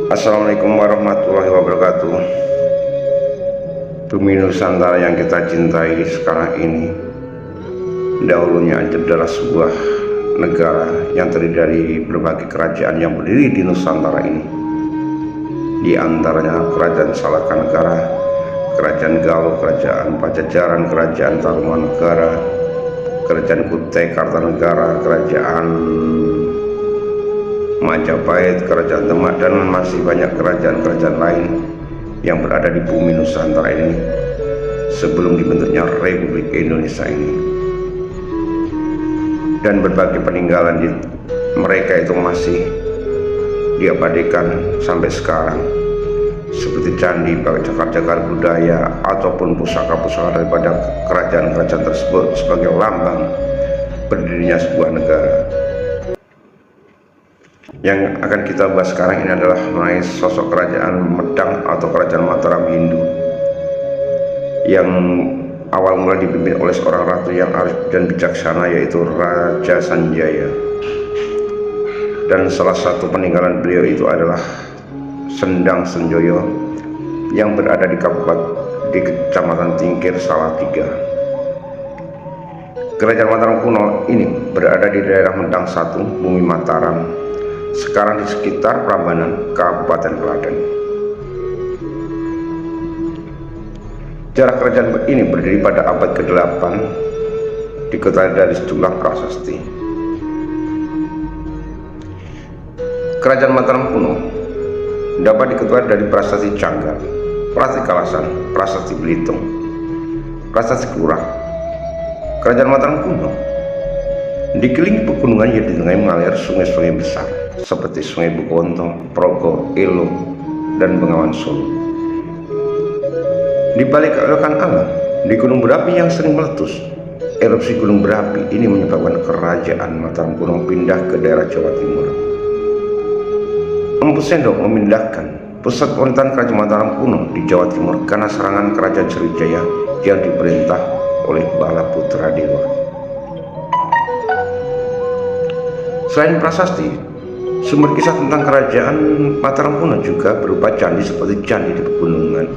Assalamualaikum warahmatullahi wabarakatuh. Bumi Nusantara yang kita cintai sekarang ini dahulunya adalah sebuah negara yang terdiri dari berbagai kerajaan yang berdiri di Nusantara ini. Di antaranya Kerajaan Salakanegara, Kerajaan Galuh, Kerajaan Pajajaran, Kerajaan Tarumanegara, Kerajaan Kutai Kartanegara, Kerajaan Majapahit, Kerajaan Demak, dan masih banyak kerajaan-kerajaan lain yang berada di bumi Nusantara ini sebelum dibentuknya Republik Indonesia ini. Dan berbagai peninggalan di mereka itu masih diabadikan sampai sekarang, seperti candi, cagar-cagar budaya, ataupun pusaka-pusaka daripada kerajaan-kerajaan tersebut sebagai lambang berdirinya sebuah negara. Yang akan kita bahas sekarang ini adalah mengenai sosok kerajaan Medang atau kerajaan Mataram Hindu yang awal mula dipimpin oleh seorang ratu yang arif dan bijaksana, yaitu Raja Sanjaya. Dan salah satu peninggalan beliau itu adalah Sendang Senjoyo yang berada di Kecamatan Tingkir, Salatiga. Kerajaan Mataram kuno ini berada di daerah Medang 1, Bumi Mataram, sekarang di sekitar Prambanan, Kabupaten Klaten. Sejarah kerajaan ini berdiri pada abad ke-8, diketahui dari sejumlah prasasti. Kerajaan Mataram kuno dapat diketahui dari prasasti Canggal, prasasti Kalasan, prasasti Belitung, prasasti Klurah. Kerajaan Mataram kuno dikelilingi pegunungan yang ditengahnya mengalir sungai-sungai besar seperti Sungai Bukonto, Progo, Elo, dan Bengawan Solo. Di balik keelokan alam, di gunung berapi yang sering meletus, erupsi gunung berapi ini menyebabkan kerajaan Mataram kuno pindah ke daerah Jawa Timur. Empu Sendok memindahkan pusat pemerintahan kerajaan Mataram kuno di Jawa Timur karena serangan kerajaan Sriwijaya yang diperintah oleh Bala Putra Dewa. Selain prasasti, sumber kisah tentang kerajaan Mataram kuno juga berupa candi seperti candi di pegunungan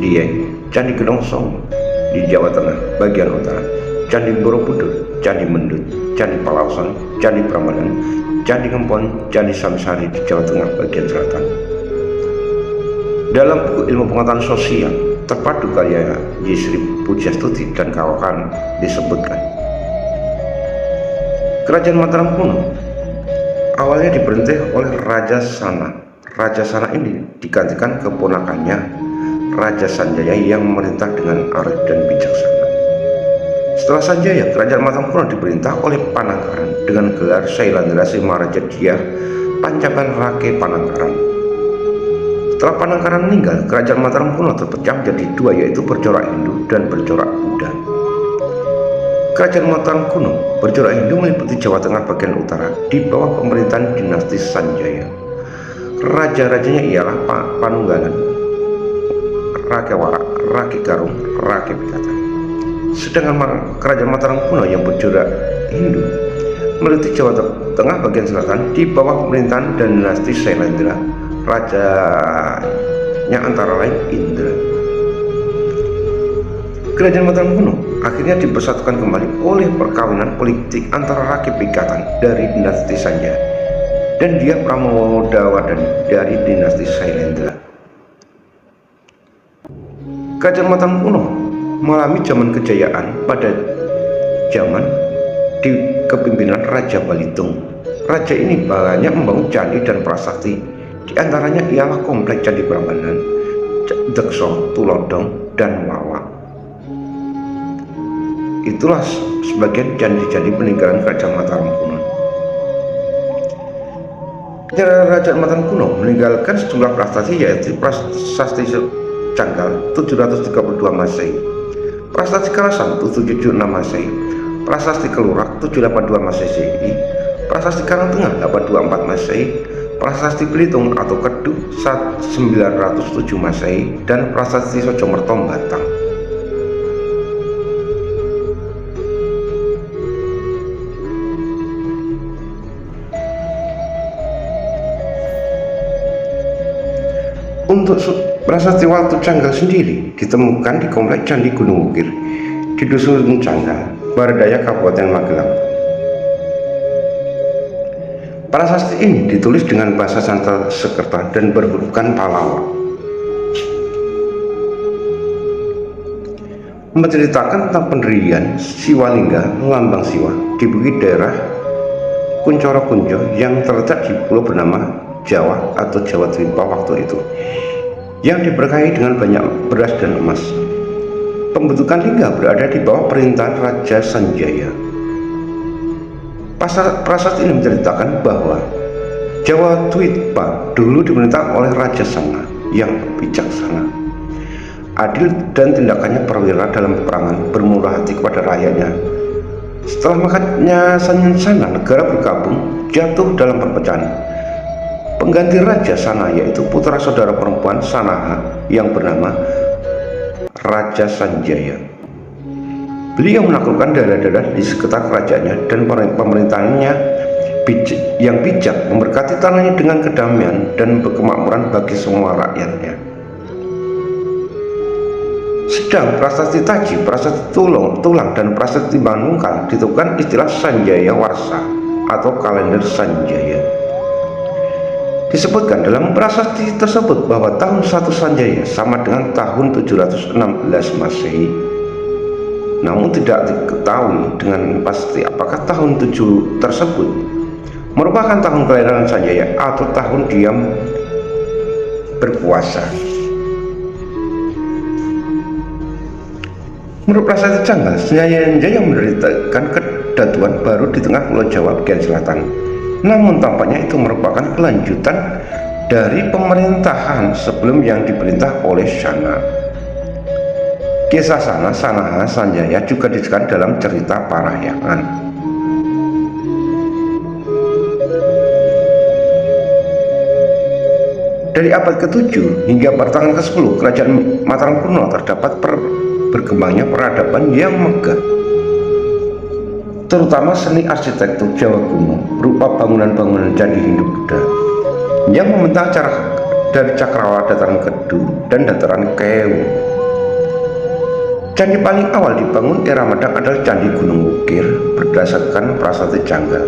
Dieng, Candi Gedong Songo di Jawa Tengah bagian utara, Candi Borobudur, Candi Mendut, Candi Palausan, Candi Prambanan, Candi Ngempon, Candi Samsari di Jawa Tengah bagian selatan. Dalam buku Ilmu Pengetahuan Sosial terpadu karya Sri Pujastuti dan kawan-kawan disebutkan, kerajaan Mataram kuno awalnya diperintah oleh Raja Sana. Raja Sana ini digantikan keponakannya Raja Sanjaya yang memerintah dengan arif dan bijaksana. Setelah Sanjaya, kerajaan Mataram kuno diperintah oleh Panangkaran dengan gelar Sailandra Simaraja Dyah Pancaban Rake Panangkaran. Setelah Panangkaran meninggal, kerajaan Mataram kuno terpecah menjadi dua, yaitu bercorak Hindu dan bercorak Buddha. Kerajaan Mataram kuno bercorak Hindu meliputi Jawa Tengah bagian utara di bawah pemerintahan dinasti Sanjaya. Raja-rajanya ialah Panunggalan, Rake Warak, Rake Garung, Rake Pikatan. Sedangkan kerajaan Mataram kuno yang bercorak Hindu meliputi Jawa Tengah bagian selatan di bawah pemerintahan dan dinasti Sailandra. Rajanya antara lain Indra. Kerajaan Mataram kuno akhirnya dipersatukan kembali oleh perkawinan politik antara Rake Pikatan dari dinasti Sanjaya dan Dyah Pramodawardhani dari dinasti Sailandra. Kerajaan Mataram kuno mengalami zaman kejayaan pada zaman di kepemimpinan Raja Balitung. Raja ini banyak membangun candi dan prasasti. Di antaranya ialah kompleks Candi Prambanan, Dekso, Tulodong, dan Wawa. Itulah sebagian candi-candi peninggalan kerajaan Mataram kuno. Kerajaan Mataram kuno meninggalkan sejumlah prasasti, yaitu prasasti Canggal 732 Masehi, prasasti Kalasan 776 Masehi, prasasti Kelurah 782 Masehi, prasasti Karangtengah 824 Masehi, prasasti Belitung atau Kedu 907 Masehi, dan prasasti Sojomerto Batang. Untuk prasasti Watu Canggal sendiri ditemukan di komplek Candi Gunung Wukir di Dusun Canggal, Baradaya, Kabupaten Magelang. Prasasti ini ditulis dengan bahasa Sanskerta dan berhurufkan Pallawa. Menceritakan tentang pendirian Siwalingga, lambang Siwa, di bukit daerah Kuncoro Kunjo yang terletak di pulau bernama Jawa atau Jawa Dwipa waktu itu, yang diberkahi dengan banyak beras dan emas. Pembentukan lingga berada di bawah perintahan Raja Sanjaya. Prasasti ini menceritakan bahwa Jawa Dwipa dulu diperintah oleh Raja Sana yang bijaksana, adil, dan tindakannya perwira dalam peperangan, bermurah hati kepada rakyatnya. Setelah makanya Sana, negara bergabung jatuh dalam perpecahan. Pengganti Raja Sana yaitu putra saudara perempuan Sanaha yang bernama Raja Sanjaya. Beliau menaklukkan daerah-daerah di sekitar kerajaannya dan pemerintahannya yang bijak memberkati tanahnya dengan kedamaian dan kemakmuran bagi semua rakyatnya. Sedang prasasti Taji, prasasti Tulang, dan prasasti Manungkal ditentukan istilah Sanjaya Warsa atau kalender Sanjaya. Disebutkan dalam prasasti tersebut bahwa tahun 1 Sanjaya sama dengan tahun 716 Masehi. Namun tidak diketahui dengan pasti apakah tahun 7 tersebut merupakan tahun kelahiran Sanjaya atau tahun dia berkuasa. Menurut prasasti Canggal, Sanjaya yang menderitakan kedatuan baru di tengah Pulau Jawa bagian selatan. Namun tampaknya itu merupakan kelanjutan dari pemerintahan sebelum yang diperintah oleh Sana. Kisah Sanaha Sanjaya juga disebutkan dalam cerita Parahyangan. Dari abad ke-7 hingga pertengahan ke-10 kerajaan Mataram kuno terdapat berkembangnya peradaban yang megah, terutama seni arsitektur Jawa kuno berupa bangunan-bangunan candi Hindu-Buddha yang membentang dari Cakrawala, dataran Kedu, dan dataran Kewu. Candi paling awal dibangun era Madang adalah Candi Gunung Wukir berdasarkan prasasti Canggal.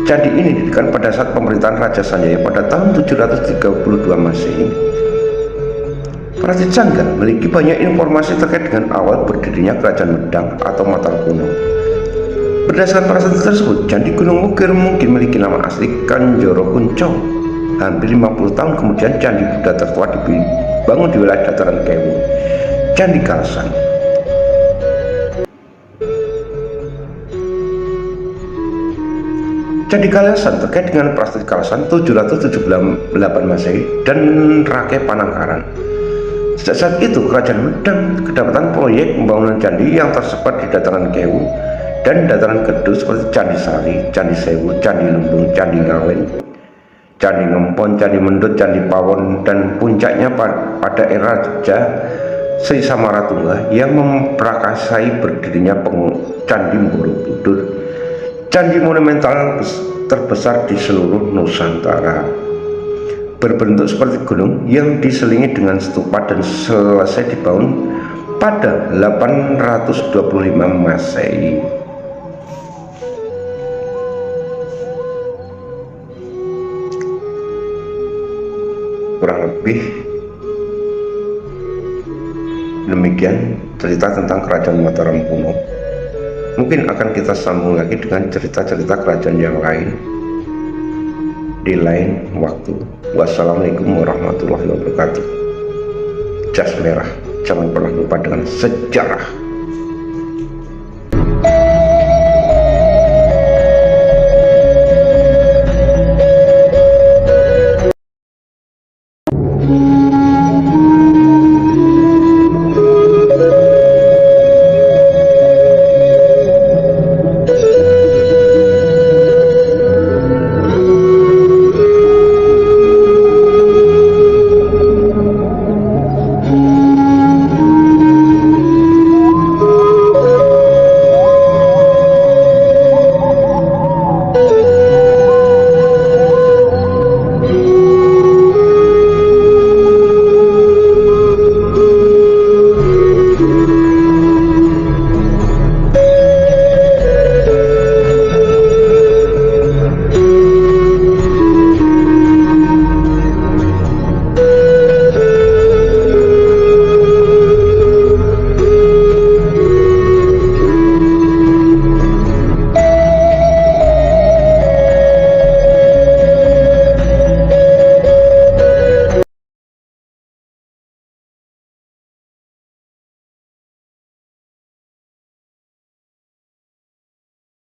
Candi ini didirikan pada saat pemerintahan Raja Sanjaya pada tahun 732 Masehi. Prasasti Canggal memiliki banyak informasi terkait dengan awal berdirinya Kerajaan Medang atau Mataram kuno. Berdasarkan prasasti tersebut, Candi Gunung Wukir mungkin memiliki nama asli Kanjoro Kunco. Hampir 50 tahun kemudian Candi Buddha tertua dibangun di wilayah dataran Kewu, Candi Kalasan. Candi Kalasan terkait dengan prasasti Kalasan 778 Masehi dan Rake Panangkaran. Sejak saat itu Kerajaan Medang kedapatan proyek pembangunan candi yang tersebar di dataran Kewu dan dataran Kedu seperti Candi Sari, Candi Sewu, Candi Lumbung, Candi Ngawen, Candi Ngempon, Candi Mendut, Candi Pawon, dan puncaknya pada era Raja Sri Samaratungga yang memprakarsai berdirinya Candi Borobudur, candi monumental terbesar di seluruh Nusantara, berbentuk seperti gunung yang diselingi dengan stupa dan selesai dibangun pada 825 Masehi. Kurang lebih demikian cerita tentang Kerajaan Mataram kuno. Mungkin akan kita sambung lagi dengan cerita-cerita kerajaan yang lain di lain waktu. Wassalamualaikum warahmatullahi wabarakatuh. Jas merah, jangan pernah lupa dengan sejarah.